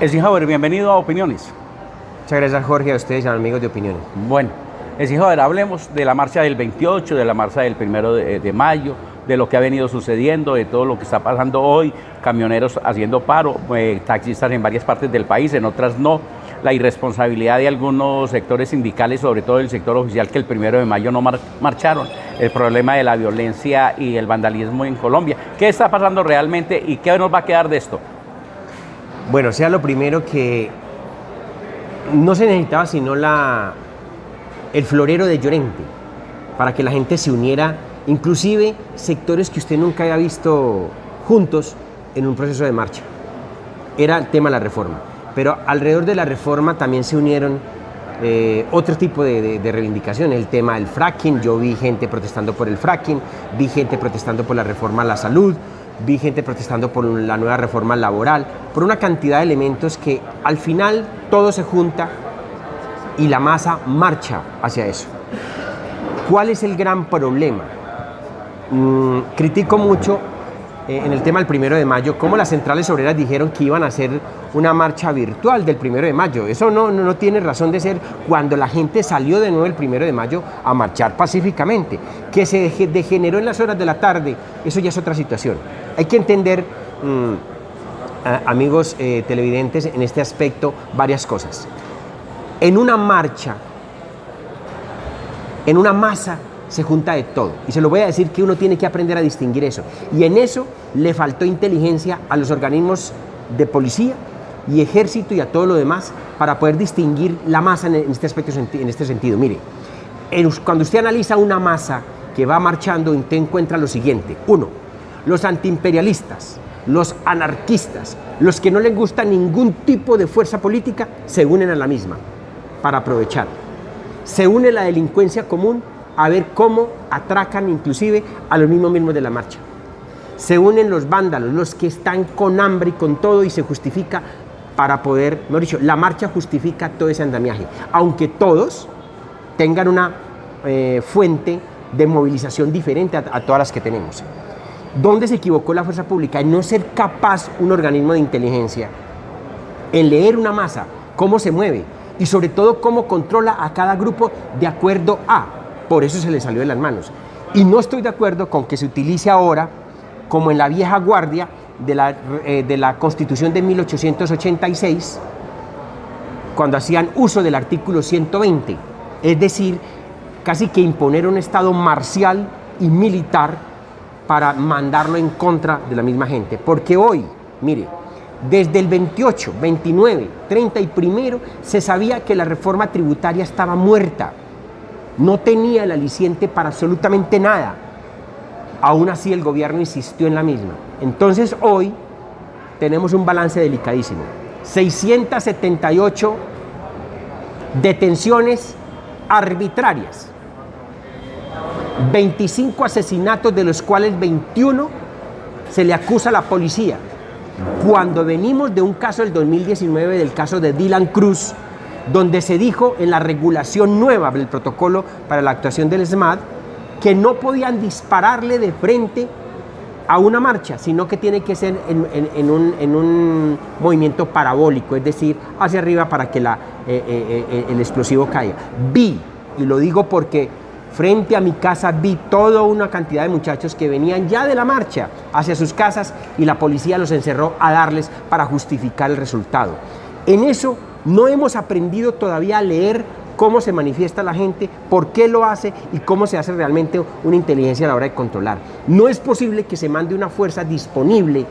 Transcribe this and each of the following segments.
Eisenhower, bienvenido a Opiniones. Muchas gracias, Jorge, a ustedes, a los amigos de Opiniones. Bueno, Eisenhower, hablemos de la marcha del 28, de la marcha del 1 de mayo, de lo que ha venido sucediendo, de todo lo que está pasando hoy, camioneros haciendo paro, taxistas en varias partes del país, en otras no, la irresponsabilidad de algunos sectores sindicales, sobre todo el sector oficial, que el 1 de mayo no marcharon, el problema de la violencia y el vandalismo en Colombia. ¿Qué está pasando realmente y qué nos va a quedar de esto? Bueno, sea lo primero que no se necesitaba sino el florero de Llorente para que la gente se uniera, inclusive sectores que usted nunca había visto juntos en un proceso de marcha. Era el tema de la reforma, pero alrededor de la reforma también se unieron otro tipo de reivindicaciones, el tema del fracking. Yo vi gente protestando por el fracking, vi gente protestando por la reforma a la salud, vi gente protestando por la nueva reforma laboral, por una cantidad de elementos que al final todo se junta y la masa marcha hacia eso. ¿Cuál es el gran problema? Critico mucho en el tema del 1 de mayo cómo las centrales obreras dijeron que iban a hacer una marcha virtual del 1 de mayo. Eso no tiene razón de ser cuando la gente salió de nuevo el 1 de mayo a marchar pacíficamente. Que se degeneró en las horas de la tarde, eso ya es otra situación. Hay que entender, amigos televidentes, en este aspecto varias cosas. En una marcha, en una masa, se junta de todo. Y se lo voy a decir que uno tiene que aprender a distinguir eso. Y en eso le faltó inteligencia a los organismos de policía y ejército y a todo lo demás para poder distinguir la masa en este aspecto, en este sentido. Mire, cuando usted analiza una masa que va marchando, usted encuentra lo siguiente. Uno, los antiimperialistas, los anarquistas, los que no les gusta ningún tipo de fuerza política, se unen a la misma para aprovechar. Se une la delincuencia común a ver cómo atracan inclusive a los mismos de la marcha. Se unen los vándalos, los que están con hambre y con todo, y se justifica para poder, mejor dicho, la marcha justifica todo ese andamiaje, aunque todos tengan una fuente de movilización diferente a todas las que tenemos. ¿Dónde se equivocó la fuerza pública? En no ser capaz un organismo de inteligencia en leer una masa, cómo se mueve y sobre todo cómo controla a cada grupo de acuerdo a. Por eso se le salió de las manos. Y no estoy de acuerdo con que se utilice ahora, como en la vieja guardia de la Constitución de 1886, cuando hacían uso del artículo 120, es decir, casi que imponer un estado marcial y militar para mandarlo en contra de la misma gente. Porque hoy, mire, desde el 28, 29, 30 y 1 se sabía que la reforma tributaria estaba muerta. No tenía el aliciente para absolutamente nada. Aún así el gobierno insistió en la misma. Entonces hoy tenemos un balance delicadísimo. 678 detenciones arbitrarias. 25 asesinatos, de los cuales 21 se le acusa a la policía. Cuando venimos de un caso del 2019, del caso de Dylan Cruz, donde se dijo en la regulación nueva del protocolo para la actuación del SMAT que no podían dispararle de frente a una marcha, sino que tiene que ser en un movimiento parabólico, es decir, hacia arriba para que el explosivo caiga. Vi, y lo digo porque frente a mi casa vi toda una cantidad de muchachos que venían ya de la marcha hacia sus casas y la policía los encerró a darles para justificar el resultado. En eso no hemos aprendido todavía a leer cómo se manifiesta la gente, por qué lo hace y cómo se hace realmente una inteligencia a la hora de controlar. No es posible que se mande una fuerza disponible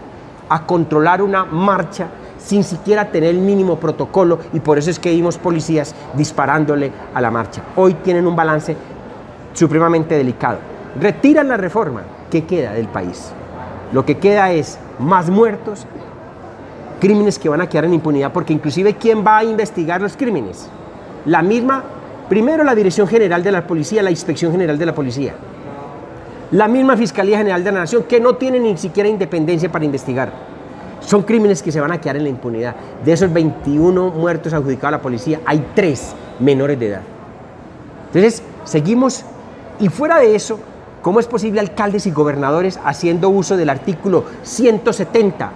a controlar una marcha sin siquiera tener el mínimo protocolo, y por eso es que vimos policías disparándole a la marcha. Hoy tienen un balance supremamente delicado. Retiran la reforma, ¿qué queda del país? Lo que queda es más muertos, crímenes que van a quedar en impunidad, porque inclusive ¿quién va a investigar los crímenes? La misma, primero la Dirección General de la Policía, la Inspección General de la Policía, la misma Fiscalía General de la Nación, que no tiene ni siquiera independencia para investigar. Son crímenes que se van a quedar en la impunidad. De esos 21 muertos adjudicados a la policía, hay 3 menores de edad. Entonces, seguimos, y fuera de eso, ¿cómo es posible alcaldes y gobernadores haciendo uso del artículo 170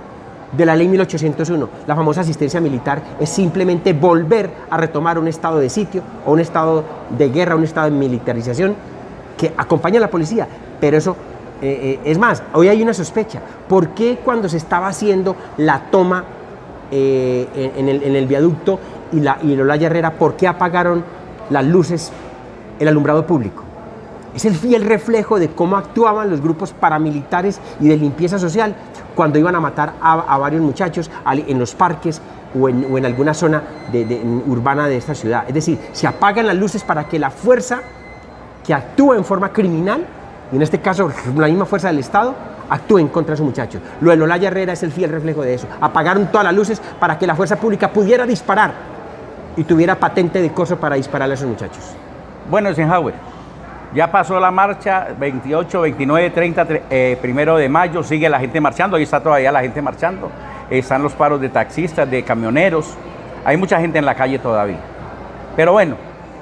de la ley 1801, la famosa asistencia militar, es simplemente volver a retomar un estado de sitio o un estado de guerra, un estado de militarización que acompaña a la policía. Pero eso, es más, hoy hay una sospecha. ¿Por qué cuando se estaba haciendo la toma en el viaducto y el Olaya Herrera, por qué apagaron las luces, el alumbrado público? Es el fiel reflejo de cómo actuaban los grupos paramilitares y de limpieza social cuando iban a matar a varios muchachos en los parques o en alguna zona urbana de esta ciudad. Es decir, se apagan las luces para que la fuerza que actúa en forma criminal, y en este caso la misma fuerza del Estado, actúe en contra de esos muchachos. Lo del Olaya Herrera es el fiel reflejo de eso. Apagaron todas las luces para que la fuerza pública pudiera disparar y tuviera patente de corso para disparar a esos muchachos. Bueno, Eisenhower, ya pasó la marcha, 28, 29, 30, 1 de mayo, sigue la gente marchando, ahí está todavía la gente marchando, están los paros de taxistas, de camioneros, hay mucha gente en la calle todavía. Pero bueno,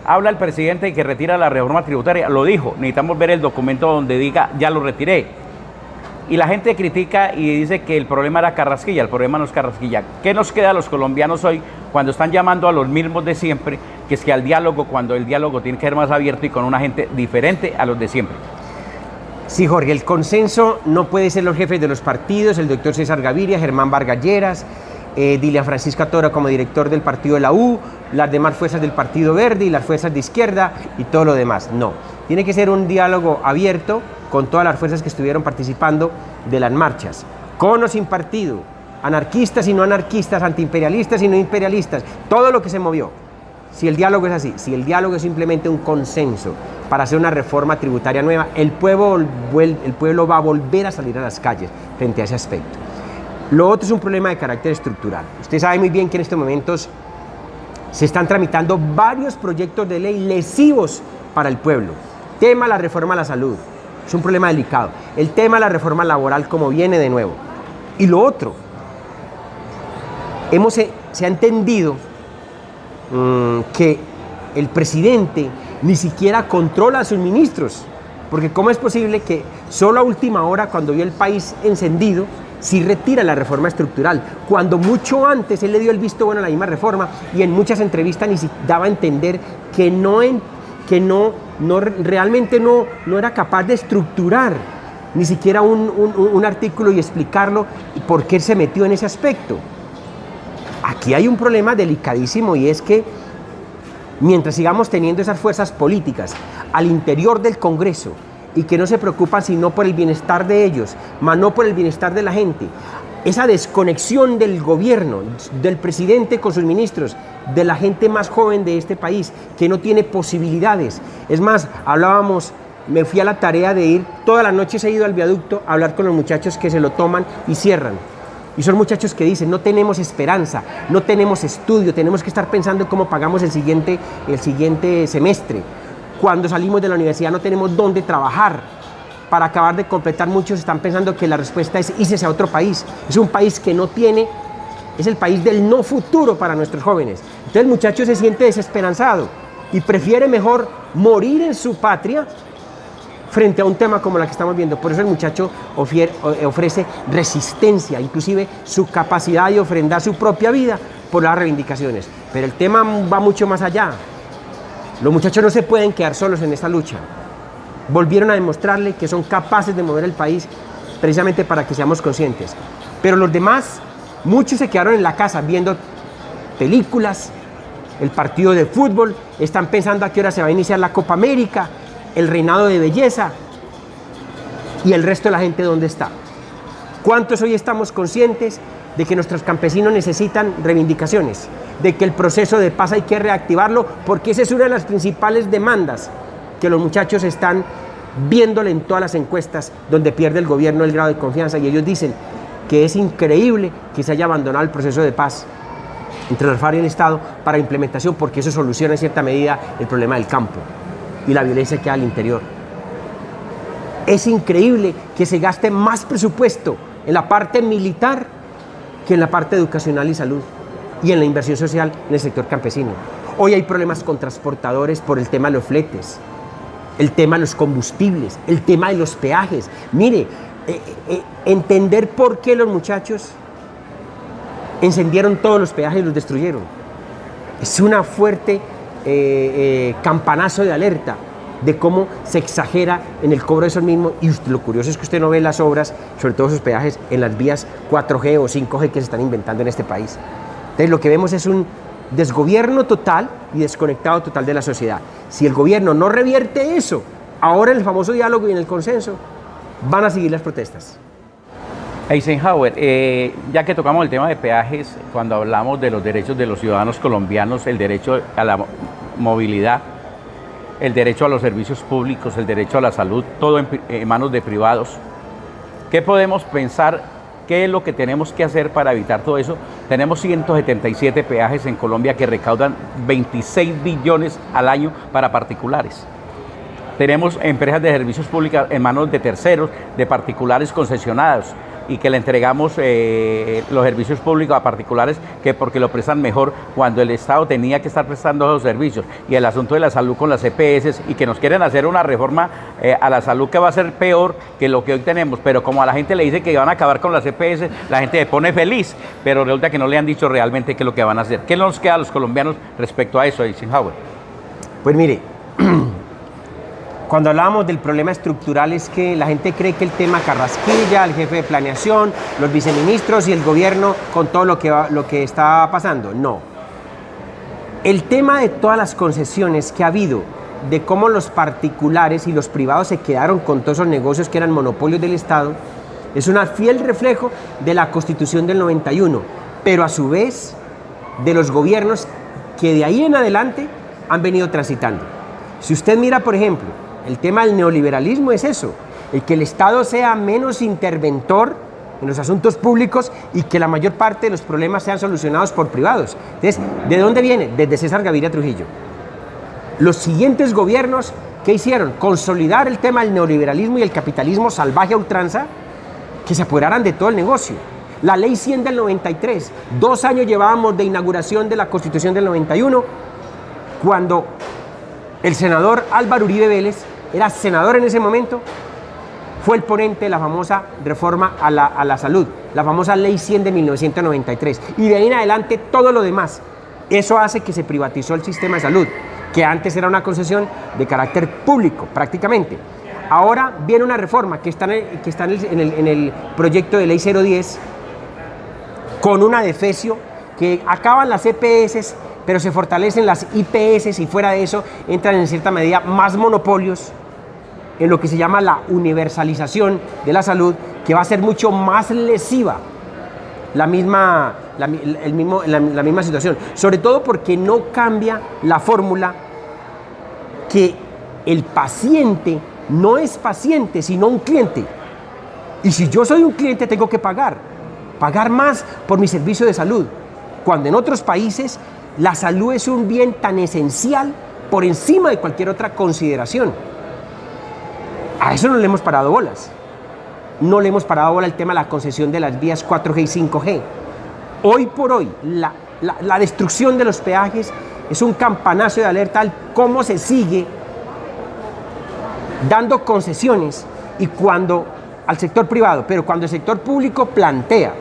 habla el presidente de que retira la reforma tributaria, lo dijo, necesitamos ver el documento donde diga, ya lo retiré. Y la gente critica y dice que el problema era Carrasquilla, el problema no es Carrasquilla. ¿Qué nos queda a los colombianos hoy cuando están llamando a los mismos de siempre, que es que al diálogo, cuando el diálogo tiene que ser más abierto y con una gente diferente a los de siempre? Sí, Jorge, el consenso no puede ser los jefes de los partidos, el doctor César Gaviria, Germán Vargas Lleras, Dilia Francisca Toro como director del partido de la U, las demás fuerzas del Partido Verde y las fuerzas de izquierda y todo lo demás. No, tiene que ser un diálogo abierto con todas las fuerzas que estuvieron participando de las marchas, con o sin partido, anarquistas y no anarquistas, antiimperialistas y no imperialistas, todo lo que se movió. Si el diálogo es así, si el diálogo es simplemente un consenso para hacer una reforma tributaria nueva, el pueblo va a volver a salir a las calles frente a ese aspecto. Lo otro es un problema de carácter estructural. Usted sabe muy bien que en estos momentos se están tramitando varios proyectos de ley lesivos para el pueblo. Tema la reforma a la salud, es un problema delicado. El tema de la reforma laboral, como viene de nuevo. Y lo otro, se ha entendido que el presidente ni siquiera controla a sus ministros, porque ¿cómo es posible que solo a última hora, cuando vio el país encendido, sí retira la reforma estructural, cuando mucho antes él le dio el visto bueno a la misma reforma y en muchas entrevistas ni siquiera daba a entender que realmente no era capaz de estructurar ni siquiera un artículo y explicarlo por qué se metió en ese aspecto? Aquí hay un problema delicadísimo, y es que mientras sigamos teniendo esas fuerzas políticas al interior del Congreso y que no se preocupan sino por el bienestar de ellos, más no por el bienestar de la gente, esa desconexión del gobierno, del presidente con sus ministros, de la gente más joven de este país, que no tiene posibilidades. Es más, me fui a la tarea de ir, todas las noches he ido al viaducto a hablar con los muchachos que se lo toman y cierran. Y son muchachos que dicen, no tenemos esperanza, no tenemos estudio, tenemos que estar pensando en cómo pagamos el siguiente semestre. Cuando salimos de la universidad no tenemos dónde trabajar. Para acabar de completar, muchos están pensando que la respuesta es irse a otro país. Es un país que no tiene, es el país del no futuro para nuestros jóvenes. Entonces el muchacho se siente desesperanzado y prefiere mejor morir en su patria frente a un tema como la que estamos viendo. Por eso el muchacho ofrece resistencia, inclusive su capacidad de ofrendar su propia vida por las reivindicaciones. Pero el tema va mucho más allá. Los muchachos no se pueden quedar solos en esta lucha. Volvieron a demostrarle que son capaces de mover el país precisamente para que seamos conscientes. Pero los demás, muchos se quedaron en la casa viendo películas, el partido de fútbol, están pensando a qué hora se va a iniciar la Copa América, el reinado de belleza, y el resto de la gente ¿dónde está? ¿Cuántos hoy estamos conscientes de que nuestros campesinos necesitan reivindicaciones? De que el proceso de paz hay que reactivarlo, porque esa es una de las principales demandas que los muchachos están viéndole en todas las encuestas donde pierde el gobierno el grado de confianza, y ellos dicen que es increíble que se haya abandonado el proceso de paz entre las FARC y el Estado para implementación, porque eso soluciona en cierta medida el problema del campo y la violencia que hay al interior. Es increíble que se gaste más presupuesto en la parte militar que en la parte educacional y salud y en la inversión social en el sector campesino. Hoy hay problemas con transportadores por el tema de los fletes, el tema de los combustibles, el tema de los peajes. Mire, entender por qué los muchachos encendieron todos los peajes y los destruyeron. Es una fuerte campanazo de alerta de cómo se exagera en el cobro de esos mismos, y lo curioso es que usted no ve las obras, sobre todo esos peajes, en las vías 4G o 5G que se están inventando en este país. Entonces lo que vemos es un desgobierno total y desconectado total de la sociedad. Si el gobierno no revierte eso, ahora en el famoso diálogo y en el consenso, van a seguir las protestas. Eisenhower, ya que tocamos el tema de peajes, cuando hablamos de los derechos de los ciudadanos colombianos, el derecho a la movilidad, el derecho a los servicios públicos, el derecho a la salud, todo en manos de privados, ¿qué podemos pensar? ¿Qué es lo que tenemos que hacer para evitar todo eso? Tenemos 177 peajes en Colombia que recaudan 26 billones al año para particulares. Tenemos empresas de servicios públicos en manos de terceros, de particulares concesionados, y que le entregamos los servicios públicos a particulares que porque lo prestan mejor cuando el Estado tenía que estar prestando esos servicios. Y el asunto de la salud con las EPS, y que nos quieren hacer una reforma a la salud que va a ser peor que lo que hoy tenemos, pero como a la gente le dice que van a acabar con las EPS, la gente se pone feliz, pero resulta que no le han dicho realmente qué es lo que van a hacer. ¿Qué nos queda a los colombianos respecto a eso, Eisenhower? Pues mire, cuando hablábamos del problema estructural es que la gente cree que el tema Carrasquilla, el jefe de planeación, los viceministros y el gobierno con todo lo que está pasando. No. El tema de todas las concesiones que ha habido, de cómo los particulares y los privados se quedaron con todos esos negocios que eran monopolios del Estado, es un fiel reflejo de la Constitución del 91, pero a su vez de los gobiernos que de ahí en adelante han venido transitando. Si usted mira, por ejemplo, el tema del neoliberalismo es eso, el que el Estado sea menos interventor en los asuntos públicos y que la mayor parte de los problemas sean solucionados por privados. Entonces, ¿de dónde viene? Desde César Gaviria Trujillo. Los siguientes gobiernos, ¿qué hicieron? Consolidar el tema del neoliberalismo y el capitalismo salvaje a ultranza, que se apoderaran de todo el negocio. La Ley 100 del 93, 2 años llevábamos de inauguración de la Constitución del 91, cuando el senador Álvaro Uribe Vélez, era senador en ese momento, fue el ponente de la famosa reforma a la salud, la famosa Ley 100 de 1993. Y de ahí en adelante todo lo demás. Eso hace que se privatizó el sistema de salud, que antes era una concesión de carácter público, prácticamente. Ahora viene una reforma que está en el proyecto de Ley 010, con un adefesio que acaban las EPS, pero se fortalecen las IPS y fuera de eso entran en cierta medida más monopolios en lo que se llama la universalización de la salud, que va a ser mucho más lesiva la misma situación, sobre todo porque no cambia la fórmula que el paciente no es paciente sino un cliente, y si yo soy un cliente tengo que pagar más por mi servicio de salud, cuando en otros países la salud es un bien tan esencial por encima de cualquier otra consideración. A eso no le hemos parado bolas. No le hemos parado bola el tema de la concesión de las vías 4G y 5G. Hoy por hoy, la destrucción de los peajes es un campanazo de alerta al cómo se sigue dando concesiones y cuando al sector privado, pero cuando el sector público plantea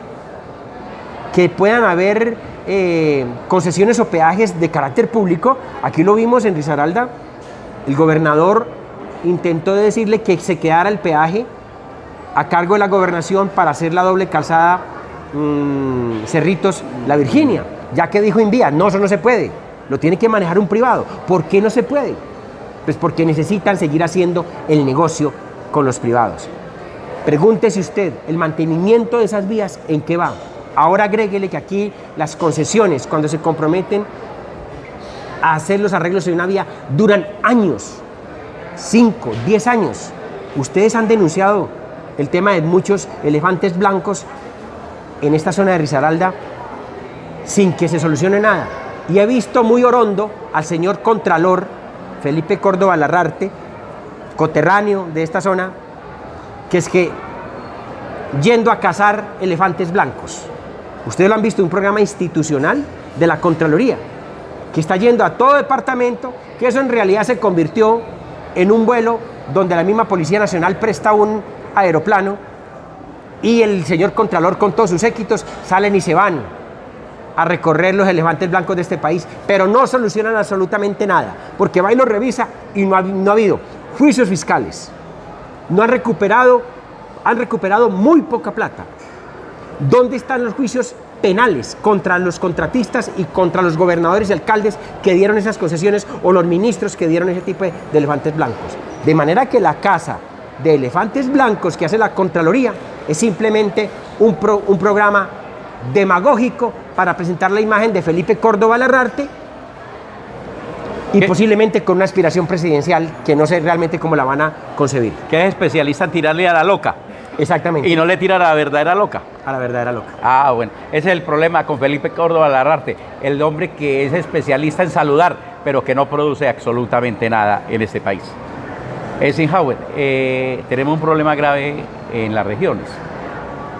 que puedan haber concesiones o peajes de carácter público. Aquí lo vimos en Risaralda, el gobernador intentó decirle que se quedara el peaje a cargo de la gobernación para hacer la doble calzada Cerritos-La Virginia, ya que dijo Invía, no, eso no se puede, lo tiene que manejar un privado. ¿Por qué no se puede? Pues porque necesitan seguir haciendo el negocio con los privados. Pregúntese usted, el mantenimiento de esas vías, ¿en qué va? Ahora agréguele que aquí las concesiones, cuando se comprometen a hacer los arreglos de una vía, duran años, 5, 10 años. Ustedes han denunciado el tema de muchos elefantes blancos en esta zona de Risaralda sin que se solucione nada. Y he visto muy orondo al señor Contralor Felipe Córdoba Larrarte, coterráneo de esta zona, que es que yendo a cazar elefantes blancos. Ustedes lo han visto en un programa institucional de la Contraloría, que está yendo a todo departamento, que eso en realidad se convirtió en un vuelo donde la misma Policía Nacional presta un aeroplano y el señor Contralor con todos sus séquitos salen y se van a recorrer los elefantes blancos de este país, pero no solucionan absolutamente nada, porque va y lo revisa y no ha habido juicios fiscales. No han recuperado muy poca plata. ¿Dónde están los juicios penales contra los contratistas y contra los gobernadores y alcaldes que dieron esas concesiones o los ministros que dieron ese tipo de elefantes blancos? De manera que la casa de elefantes blancos que hace la Contraloría es simplemente un programa demagógico para presentar la imagen de Felipe Córdoba Lararte y posiblemente con una aspiración presidencial que no sé realmente cómo la van a concebir. Que es especialista en tirarle a la loca. Exactamente. Y no le tira a la verdadera loca. A la verdadera loca. Ah, bueno. Ese es el problema con Felipe Córdoba Lararte, el hombre que es especialista en saludar, pero que no produce absolutamente nada en este país. Eisenhower, tenemos un problema grave en las regiones.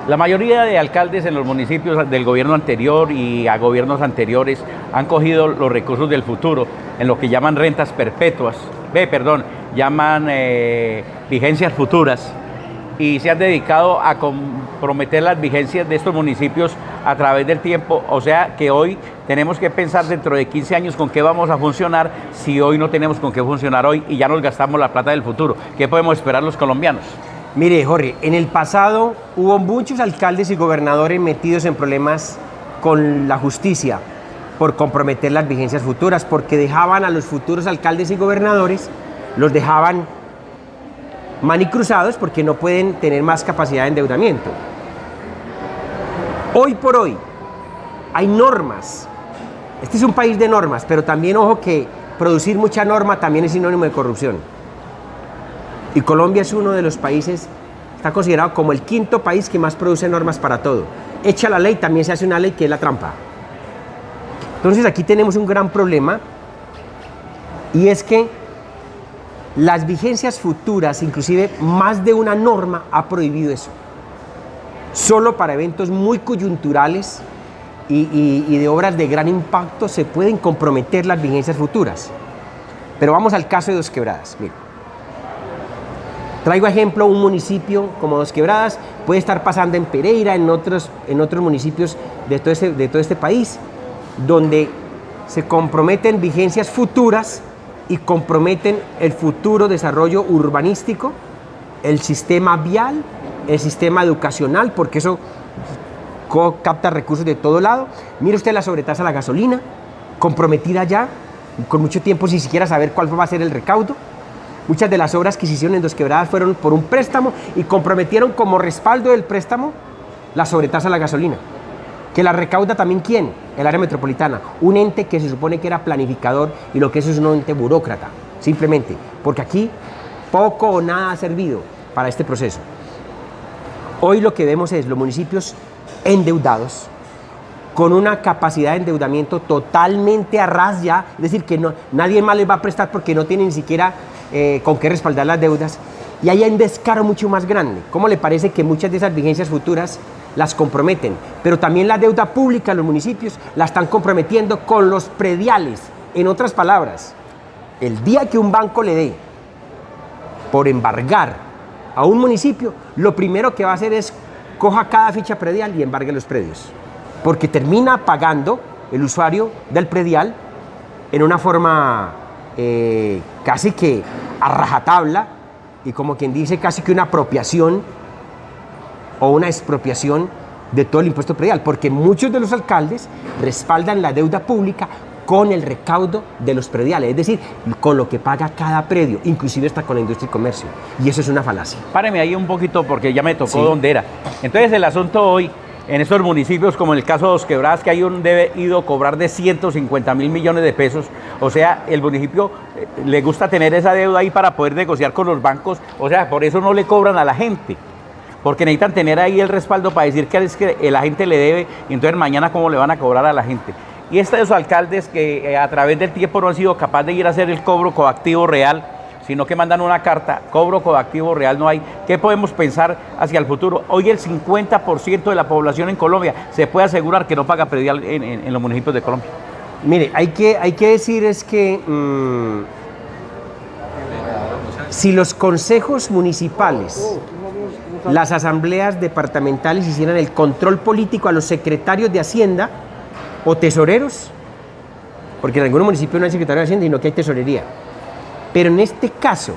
La mayoría de alcaldes en los municipios del gobierno anterior y a gobiernos anteriores han cogido los recursos del futuro en lo que llaman rentas perpetuas, llaman vigencias futuras, y se han dedicado a comprometer las vigencias de estos municipios a través del tiempo. O sea que hoy tenemos que pensar dentro de 15 años con qué vamos a funcionar si hoy no tenemos con qué funcionar hoy y ya nos gastamos la plata del futuro. ¿Qué podemos esperar los colombianos? Mire, Jorge, en el pasado hubo muchos alcaldes y gobernadores metidos en problemas con la justicia por comprometer las vigencias futuras, porque dejaban a los futuros alcaldes y gobernadores, los dejaban manicruzados porque no pueden tener más capacidad de endeudamiento. Hoy por hoy hay normas. Este es un país de normas, pero también ojo que producir mucha norma también es sinónimo de corrupción. Y Colombia es uno de los países, está considerado como el quinto país que más produce normas para todo. Hecha la ley, también se hace una ley que es la trampa. Entonces aquí tenemos un gran problema, y es que las vigencias futuras, inclusive más de una norma ha prohibido eso. Solo para eventos muy coyunturales y de obras de gran impacto se pueden comprometer las vigencias futuras. Pero vamos al caso de Dos Quebradas. Mira. Traigo ejemplo, un municipio como Dos Quebradas puede estar pasando en Pereira, en otros municipios de todo este país, donde se comprometen vigencias futuras y comprometen el futuro desarrollo urbanístico, el sistema vial, el sistema educacional, porque eso capta recursos de todo lado. Mire usted la sobretasa a la gasolina, comprometida ya, con mucho tiempo sin siquiera saber cuál va a ser el recaudo. Muchas de las obras que se hicieron en Dos Quebradas fueron por un préstamo y comprometieron como respaldo del préstamo la sobretasa a la gasolina. Que la recauda también ¿quién? El área metropolitana, un ente que se supone que era planificador y lo que es un ente burócrata, simplemente, porque aquí poco o nada ha servido para este proceso. Hoy lo que vemos es los municipios endeudados, con una capacidad de endeudamiento totalmente a ras ya, es decir, que nadie más les va a prestar porque no tienen ni siquiera con qué respaldar las deudas, y ahí hay un descaro mucho más grande. ¿Cómo le parece que muchas de esas vigencias futuras las comprometen? Pero también la deuda pública en los municipios la están comprometiendo con los prediales. En otras palabras, el día que un banco le dé por embargar a un municipio, lo primero que va a hacer es coja cada ficha predial y embargue los predios, porque termina pagando el usuario del predial en una forma casi que a rajatabla, y como quien dice casi que una apropiación o una expropiación de todo el impuesto predial, porque muchos de los alcaldes respaldan la deuda pública con el recaudo de los prediales, es decir, con lo que paga cada predio, inclusive hasta con la industria y comercio, y eso es una falacia. Páreme ahí un poquito porque ya me tocó Sí. donde era. Entonces el asunto hoy, en estos municipios como en el caso de Dos Quebradas, que hay un debido cobrar de 150.000 millones de pesos, o sea, el municipio le gusta tener esa deuda ahí para poder negociar con los bancos, o sea, por eso no le cobran a la gente, porque necesitan tener ahí el respaldo para decir que es que la gente le debe, y entonces mañana cómo le van a cobrar a la gente. Y estos alcaldes que a través del tiempo no han sido capaces de ir a hacer el cobro coactivo real, sino que mandan una carta, cobro coactivo real no hay. ¿Qué podemos pensar hacia el futuro? Hoy el 50% de la población en Colombia se puede asegurar que no paga predial en los municipios de Colombia. Mire, hay que decir es que si los consejos municipales, las asambleas departamentales hicieran el control político a los secretarios de Hacienda, o tesoreros, porque en algunos municipios no hay secretario de Hacienda, sino que hay tesorería. Pero en este caso,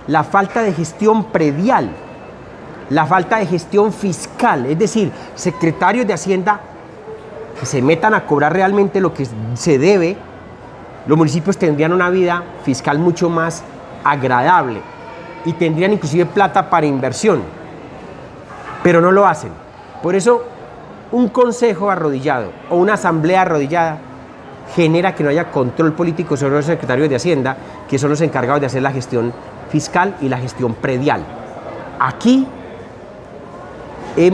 la falta de gestión predial, la falta de gestión fiscal, es decir, secretarios de Hacienda que se metan a cobrar realmente lo que se debe, los municipios tendrían una vida fiscal mucho más agradable y tendrían inclusive plata para inversión, pero no lo hacen. Por eso, un consejo arrodillado o una asamblea arrodillada genera que no haya control político sobre los secretarios de Hacienda, que son los encargados de hacer la gestión fiscal y la gestión predial. Aquí te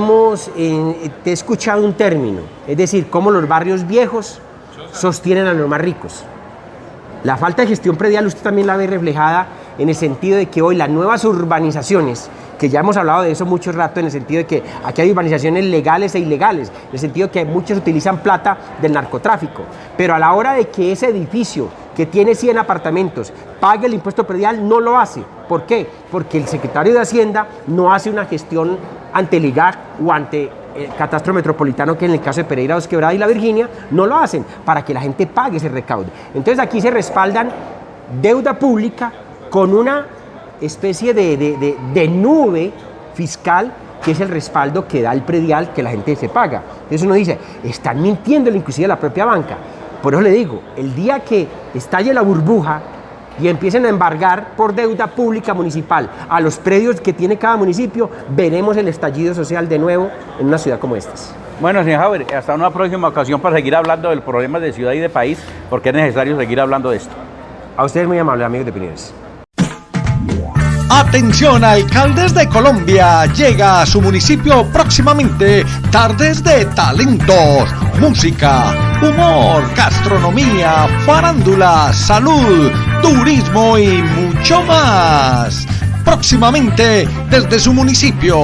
he escuchado un término, es decir, cómo los barrios viejos sostienen a los más ricos. La falta de gestión predial usted también la ve reflejada en el sentido de que hoy las nuevas urbanizaciones, que ya hemos hablado de eso mucho rato, en el sentido de que aquí hay urbanizaciones legales e ilegales, en el sentido de que muchos utilizan plata del narcotráfico, pero a la hora de que ese edificio que tiene 100 apartamentos pague el impuesto predial, no lo hace. ¿Por qué? Porque el secretario de Hacienda no hace una gestión ante el IGAC o ante el Catastro Metropolitano, que en el caso de Pereira, Dos Quebradas y La Virginia, no lo hacen para que la gente pague ese recaudo. Entonces aquí se respaldan deuda pública con una especie de nube fiscal, que es el respaldo que da el predial, que la gente se paga. Entonces uno dice, están mintiendo inclusive la propia banca. Por eso le digo, el día que estalle la burbuja y empiecen a embargar por deuda pública municipal a los predios que tiene cada municipio, veremos el estallido social de nuevo en una ciudad como esta. Bueno, señor Haber, hasta una próxima ocasión para seguir hablando del problema de ciudad y de país, porque es necesario seguir hablando de esto. A ustedes muy amables, amigos de Opiniones. Atención, alcaldes de Colombia, llega a su municipio próximamente Tardes de Talentos, música, humor, gastronomía, farándula, salud, turismo y mucho más. Próximamente desde su municipio.